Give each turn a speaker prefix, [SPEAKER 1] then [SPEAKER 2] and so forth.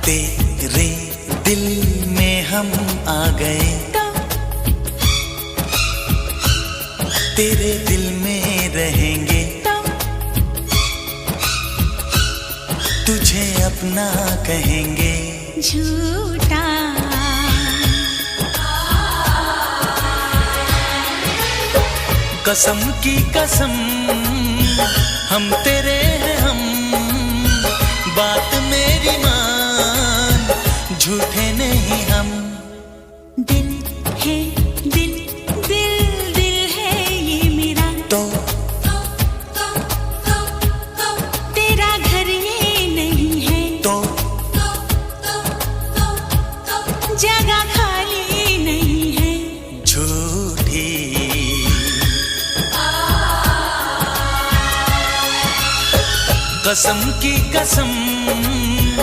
[SPEAKER 1] तेरे दिल में हम आ गए, तेरे दिल में रहेंगे, तुझे अपना कहेंगे।
[SPEAKER 2] झूठा
[SPEAKER 1] कसम की कसम हम तेरे हैं हम, बात मेरी मान, झूठे नहीं हम।
[SPEAKER 2] दिल है दिल, दिल दिल है ये मेरा,
[SPEAKER 1] तो
[SPEAKER 2] तेरा घर ये नहीं है,
[SPEAKER 1] तो
[SPEAKER 2] जगह खाली नहीं है।
[SPEAKER 1] झूठी कसम की कसम